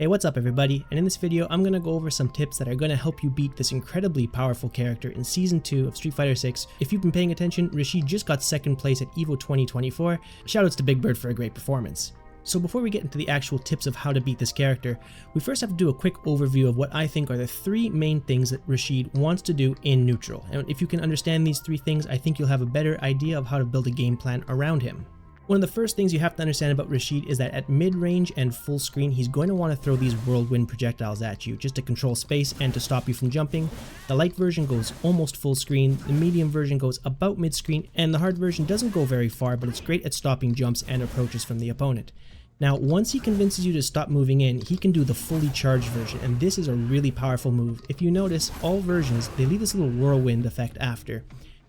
Hey, what's up everybody, and in this video I'm going to go over some tips that are going to help you beat this incredibly powerful character in Season 2 of Street Fighter 6. If you've been paying attention, Rashid just got second place at EVO 2024. Shoutouts to Big Bird for a great performance. So before we get into the actual tips of how to beat this character, we first have to do a quick overview of what I think are the three main things that Rashid wants to do in neutral. And if you can understand these three things, I think you'll have a better idea of how to build a game plan around him. One of the first things you have to understand about Rashid is that at mid-range and full screen, he's going to want to throw these whirlwind projectiles at you just to control space and to stop you from jumping. The light version goes almost full screen, the medium version goes about mid-screen, and the hard version doesn't go very far, but it's great at stopping jumps and approaches from the opponent. Now, once he convinces you to stop moving in, he can do the fully charged version, and this is a really powerful move. If you notice, all versions, they leave this little whirlwind effect after.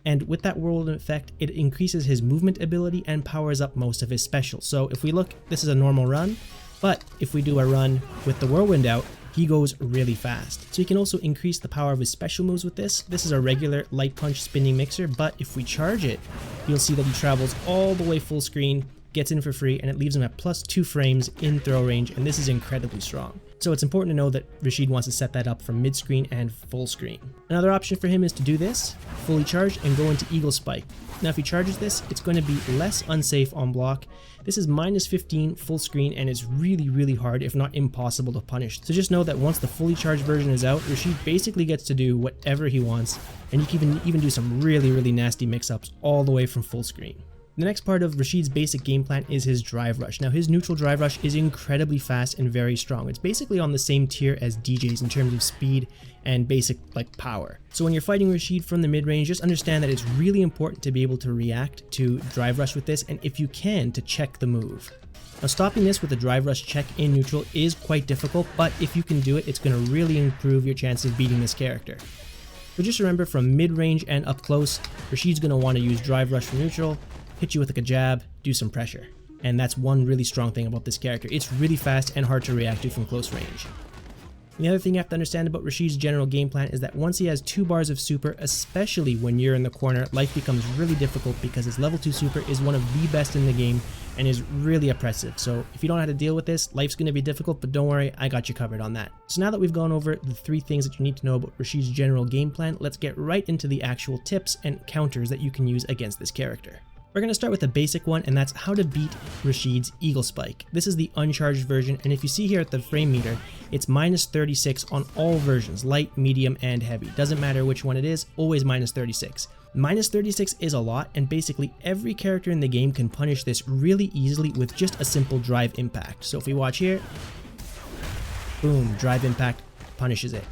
And with that whirlwind effect, it increases his movement ability and powers up most of his specials. So if we look, this is a normal run, but if we do a run with the whirlwind out, he goes really fast. So you can also increase the power of his special moves with this. This is a regular light punch spinning mixer, but if we charge it, you'll see that he travels all the way full screen, gets in for free, and it leaves him at +2 frames in throw range, and this is incredibly strong. So it's important to know that Rashid wants to set that up for mid-screen and full screen. Another option for him is to do this, fully charged, and go into Eagle Spike. Now if he charges this, it's going to be less unsafe on block. This is -15 full screen, and it's really hard, if not impossible, to punish. So just know that once the fully charged version is out, Rashid basically gets to do whatever he wants, and you can even do some really nasty mix-ups all the way from full screen. The next part of Rashid's basic game plan is his drive rush. Now his neutral drive rush is incredibly fast and very strong. It's basically on the same tier as DJ's in terms of speed and basic power. So when you're fighting Rashid from the mid-range, just understand that it's really important to be able to react to drive rush with this, and if you can, to check the move. Now stopping this with a drive rush check in neutral is quite difficult, but if you can do it, it's going to really improve your chances of beating this character. So just remember, from mid-range and up close, Rashid's going to want to use drive rush from neutral, hit you with a jab, do some pressure. And that's one really strong thing about this character. It's really fast and hard to react to from close range. And the other thing you have to understand about Rashid's general game plan is that once he has 2 bars of super, especially when you're in the corner, life becomes really difficult because his level 2 super is one of the best in the game and is really oppressive. So if you don't know how to deal with this, life's going to be difficult, but don't worry, I got you covered on that. So now that we've gone over the 3 things that you need to know about Rashid's general game plan, let's get right into the actual tips and counters that you can use against this character. We're going to start with the basic one, and that's how to beat Rashid's Eagle Spike. This is the uncharged version, and if you see here at the frame meter, it's -36 on all versions, light, medium, and heavy. Doesn't matter which one it is, always -36. -36 is a lot, and basically every character in the game can punish this really easily with just a simple drive impact. So if we watch here, boom, drive impact punishes it.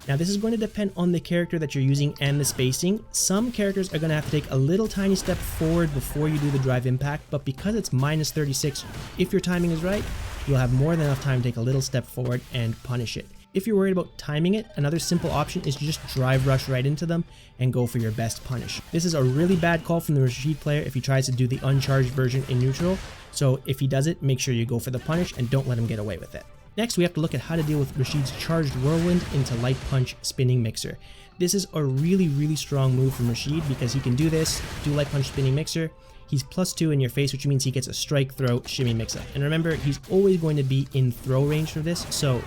Now this is going to depend on the character that you're using and the spacing. Some characters are going to have to take a little tiny step forward before you do the drive impact, but because it's -36, if your timing is right, you'll have more than enough time to take a little step forward and punish it. If you're worried about timing it, another simple option is to just drive rush right into them and go for your best punish. This is a really bad call from the Rashid player if he tries to do the uncharged version in neutral, so if he does it, make sure you go for the punish and don't let him get away with it. Next, we have to look at how to deal with Rashid's charged whirlwind into light punch spinning mixer. This is a really strong move from Rashid because he can do this, do light punch spinning mixer. He's +2 in your face, which means he gets a strike, throw, shimmy mix-up. And remember, he's always going to be in throw range for this, so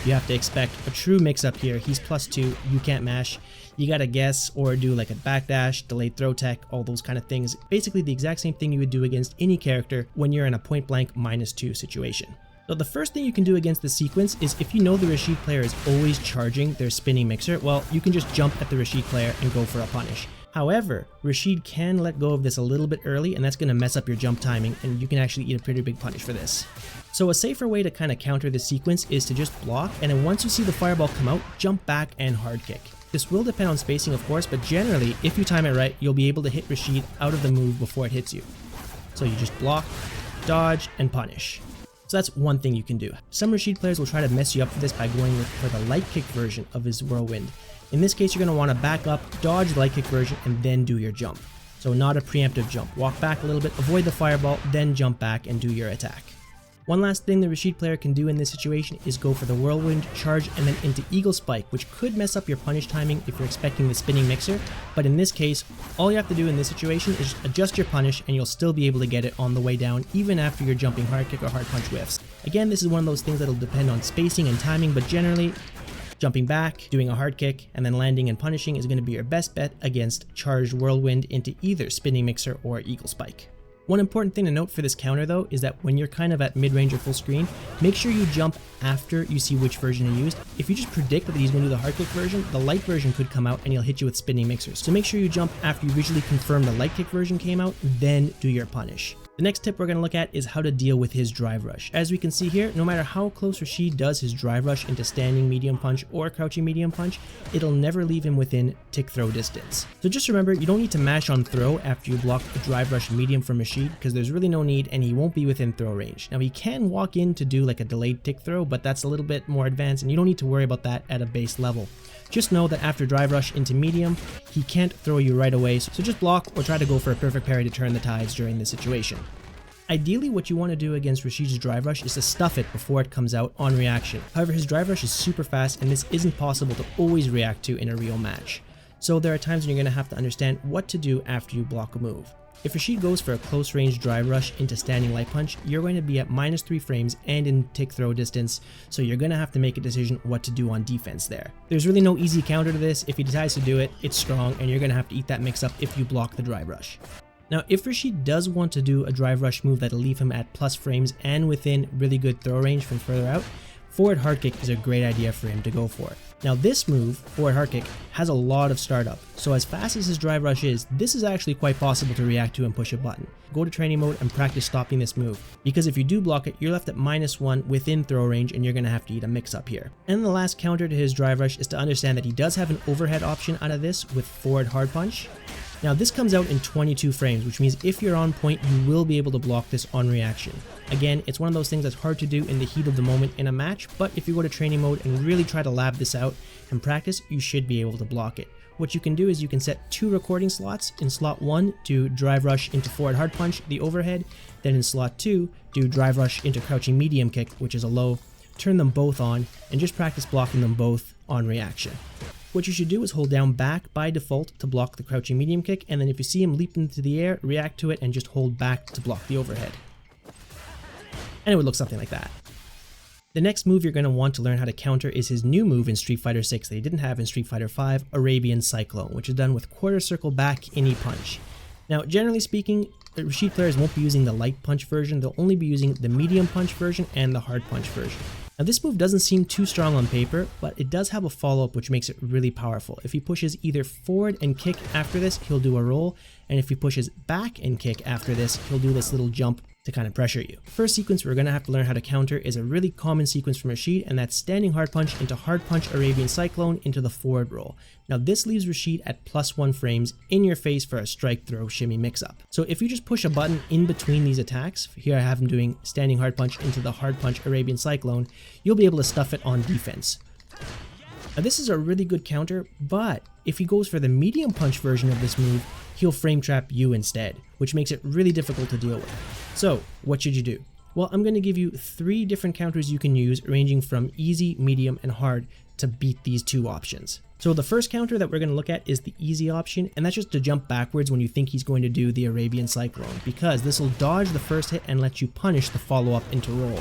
you have to expect a true mix-up here. He's +2, you can't mash. You gotta guess or do like a backdash, delayed throw tech, all those kind of things. Basically the exact same thing you would do against any character when you're in a point-blank -2 situation. So the first thing you can do against the sequence is, if you know the Rashid player is always charging their spinning mixer, well, you can just jump at the Rashid player and go for a punish. However, Rashid can let go of this a little bit early, and that's going to mess up your jump timing, and you can actually eat a pretty big punish for this. So a safer way to kind of counter this sequence is to just block, and then once you see the fireball come out, jump back and hard kick. This will depend on spacing, of course, but generally, if you time it right, you'll be able to hit Rashid out of the move before it hits you. So you just block, dodge, and punish. So that's one thing you can do. Some Rashid players will try to mess you up for this by going for the light kick version of his whirlwind. In this case, you're going to want to back up, dodge the light kick version, and then do your jump. So not a preemptive jump. Walk back a little bit, avoid the fireball, then jump back and do your attack. One last thing the Rashid player can do in this situation is go for the whirlwind, charge, and then into Eagle Spike, which could mess up your punish timing if you're expecting the spinning mixer, but in this case, all you have to do in this situation is adjust your punish and you'll still be able to get it on the way down even after you're jumping hard kick or hard punch whiffs. Again, this is one of those things that'll depend on spacing and timing, but generally, jumping back, doing a hard kick, and then landing and punishing is going to be your best bet against charged whirlwind into either spinning mixer or eagle spike. One important thing to note for this counter though is that when you're kind of at mid-range or full screen, make sure you jump after you see which version he used. If you just predict that he's going to do the hard kick version, the light version could come out and he'll hit you with spinning mixers. So make sure you jump after you visually confirm the light kick version came out, then do your punish. The next tip we're going to look at is how to deal with his drive rush. As we can see here, no matter how close Rashid does his drive rush into standing medium punch or crouching medium punch, it'll never leave him within tick throw distance. So just remember, you don't need to mash on throw after you block the drive rush medium from Rashid, because there's really no need and he won't be within throw range. Now he can walk in to do like a delayed tick throw, but that's a little bit more advanced and you don't need to worry about that at a base level. Just know that after drive rush into medium, he can't throw you right away, so just block or try to go for a perfect parry to turn the tides during this situation. Ideally, what you want to do against Rashid's drive rush is to stuff it before it comes out on reaction. However, his drive rush is super fast and this isn't possible to always react to in a real match. So there are times when you're going to have to understand what to do after you block a move. If Rashid goes for a close range drive rush into standing light punch, you're going to be at -3 frames and in tick throw distance, so you're going to have to make a decision what to do on defense there. There's really no easy counter to this. If he decides to do it, it's strong and you're going to have to eat that mix up if you block the drive rush. Now, if Rashid does want to do a drive rush move that'll leave him at plus frames and within really good throw range from further out, forward hard kick is a great idea for him to go for. Now this move, forward hard kick, has a lot of startup, so as fast as his drive rush is, this is actually quite possible to react to and push a button. Go to training mode and practice stopping this move, because if you do block it, you're left at -1 within throw range and you're going to have to eat a mix up here. And the last counter to his drive rush is to understand that he does have an overhead option out of this with forward hard punch. Now this comes out in 22 frames, which means if you're on point, you will be able to block this on reaction. Again, it's one of those things that's hard to do in the heat of the moment in a match, but if you go to training mode and really try to lab this out and practice, you should be able to block it. What you can do is you can set 2 recording slots. In slot 1, do drive rush into forward hard punch, the overhead. Then in slot 2, do drive rush into crouching medium kick, which is a low. Turn them both on and just practice blocking them both on reaction. What you should do is hold down back by default to block the crouching medium kick, and then if you see him leap into the air, react to it and just hold back to block the overhead. And it would look something like that. The next move you're going to want to learn how to counter is his new move in Street Fighter 6 that he didn't have in Street Fighter 5, Arabian Cyclone, which is done with quarter circle back any punch. Now, generally speaking, Rashid players won't be using the light punch version, they'll only be using the medium punch version and the hard punch version. Now this move doesn't seem too strong on paper, but it does have a follow-up which makes it really powerful. If he pushes either forward and kick after this, he'll do a roll, and if he pushes back and kick after this, he'll do this little jump to kind of pressure you. First sequence we're going to have to learn how to counter is a really common sequence from Rashid, and that's standing hard punch into hard punch Arabian Cyclone into the forward roll. Now this leaves Rashid at +1 frames in your face for a strike throw shimmy mix up. So if you just push a button in between these attacks, here I have him doing standing hard punch into the hard punch Arabian Cyclone, you'll be able to stuff it on defense. Now this is a really good counter, but if he goes for the medium punch version of this move, he'll frame trap you instead, which makes it really difficult to deal with. So what should you do? Well, I'm going to give you 3 different counters you can use, ranging from easy, medium, and hard to beat these 2 options. So the first counter that we're going to look at is the easy option, and that's just to jump backwards when you think he's going to do the Arabian Cyclone, because this will dodge the first hit and let you punish the follow-up into roll.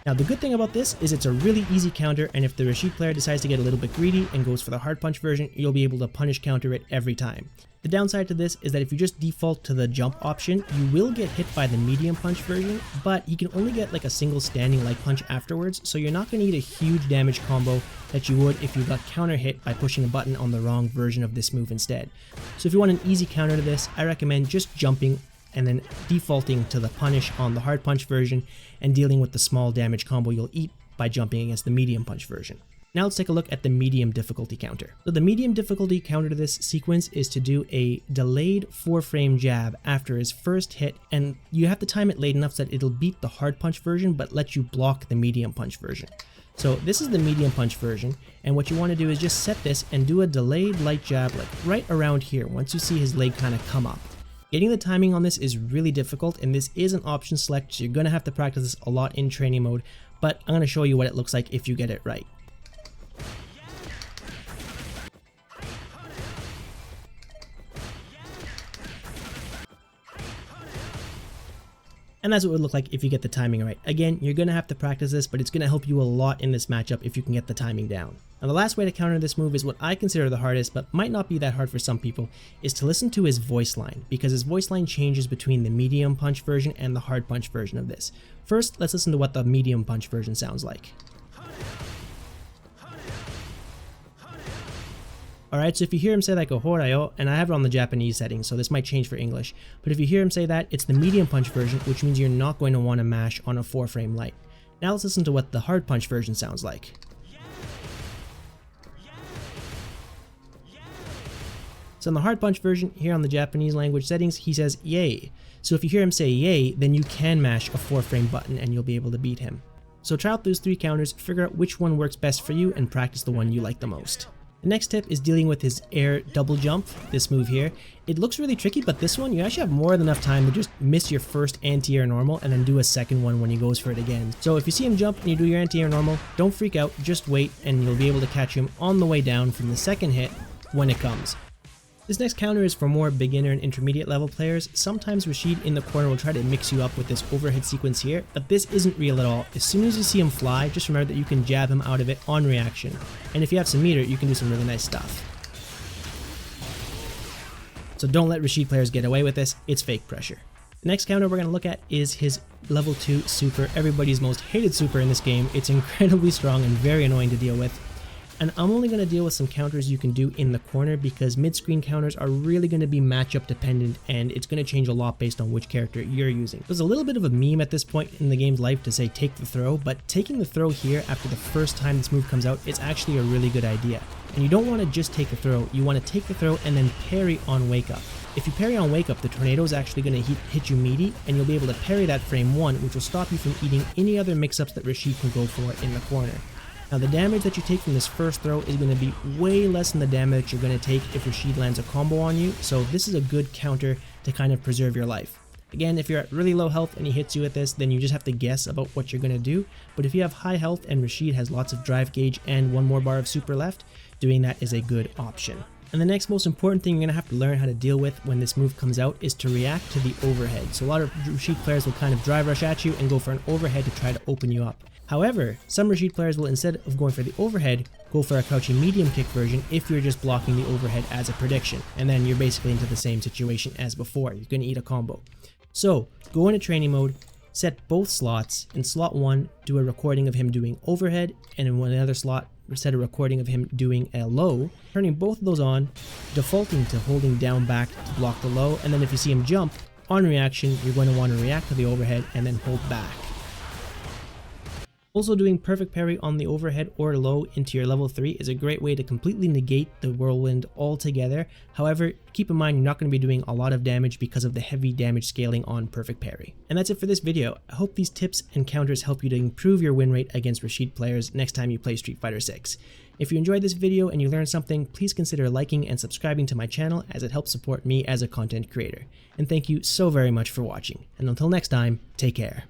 Now the good thing about this is it's a really easy counter, and if the Rashid player decides to get a little bit greedy and goes for the hard punch version, you'll be able to punish counter it every time. The downside to this is that if you just default to the jump option, you will get hit by the medium punch version, but you can only get like a single standing light punch afterwards, so you're not going to get a huge damage combo that you would if you got counter hit by pushing a button on the wrong version of this move instead. So if you want an easy counter to this, I recommend just jumping and then defaulting to the punish on the hard punch version and dealing with the small damage combo you'll eat by jumping against the medium punch version. Now let's take a look at the medium difficulty counter. So the medium difficulty counter to this sequence is to do a delayed 4-frame jab after his first hit, and you have to time it late enough so that it'll beat the hard punch version but let you block the medium punch version. So this is the medium punch version, and what you want to do is just set this and do a delayed light jab like right around here once you see his leg kind of come up. Getting the timing on this is really difficult, and this is an option select, so you're going to have to practice this a lot in training mode, but I'm going to show you what it looks like if you get it right. And that's what it would look like if you get the timing right. Again, you're going to have to practice this, but it's going to help you a lot in this matchup if you can get the timing down. Now the last way to counter this move is what I consider the hardest, but might not be that hard for some people, is to listen to his voice line, because his voice line changes between the medium punch version and the hard punch version of this. First, let's listen to what the medium punch version sounds like. Alright, so if you hear him say like "ohorayo," and I have it on the Japanese setting, so this might change for English, but if you hear him say that, it's the medium punch version, which means you're not going to want to mash on a 4-frame light. Now let's listen to what the hard punch version sounds like. So in the hard punch version, here on the Japanese language settings, he says "yay." So if you hear him say "yay," then you can mash a 4-frame button and you'll be able to beat him. So try out those 3 counters, figure out which one works best for you, and practice the one you like the most. The next tip is dealing with his air double jump, this move here. It looks really tricky, but this one, you actually have more than enough time to just miss your first anti-air normal and then do a second one when he goes for it again. So if you see him jump and you do your anti-air normal, don't freak out, just wait, and you'll be able to catch him on the way down from the second hit when it comes. This next counter is for more beginner and intermediate level players. Sometimes Rashid in the corner will try to mix you up with this overhead sequence here, but this isn't real at all. As soon as you see him fly, just remember that you can jab him out of it on reaction. And if you have some meter, you can do some really nice stuff. So don't let Rashid players get away with this, it's fake pressure. The next counter we're going to look at is his level 2 super, everybody's most hated super in this game. It's incredibly strong and very annoying to deal with. And I'm only going to deal with some counters you can do in the corner, because mid-screen counters are really going to be matchup dependent, and it's going to change a lot based on which character you're using. There's a little bit of a meme at this point in the game's life to say take the throw, but taking the throw here after the first time this move comes out is actually a really good idea. And you don't want to just take the throw, you want to take the throw and then parry on wake up. If you parry on wake up, the tornado is actually going to hit you meaty, and you'll be able to parry that frame 1, which will stop you from eating any other mix-ups that Rashid can go for in the corner. Now the damage that you take from this first throw is going to be way less than the damage you're going to take if Rashid lands a combo on you, so this is a good counter to kind of preserve your life. Again, if you're at really low health and he hits you with this, then you just have to guess about what you're going to do, but if you have high health and Rashid has lots of drive gauge and 1 more bar of super left, doing that is a good option. And the next most important thing you're going to have to learn how to deal with when this move comes out is to react to the overhead. So a lot of Rashid players will kind of drive rush at you and go for an overhead to try to open you up. However, some Rashid players will, instead of going for the overhead, go for a crouching medium kick version if you're just blocking the overhead as a prediction, and then you're basically into the same situation as before. You're going to eat a combo. So go into training mode, set both slots. In slot 1, do a recording of him doing overhead, and in another slot, set a recording of him doing a low, turning both of those on, defaulting to holding down back to block the low, and then if you see him jump, on reaction, you're going to want to react to the overhead and then hold back. Also, doing perfect parry on the overhead or low into your level 3 is a great way to completely negate the whirlwind altogether. However, keep in mind you're not going to be doing a lot of damage because of the heavy damage scaling on perfect parry. And that's it for this video. I hope these tips and counters help you to improve your win rate against Rashid players next time you play Street Fighter 6. If you enjoyed this video and you learned something, please consider liking and subscribing to my channel, as it helps support me as a content creator. And thank you so very much for watching. And until next time, take care.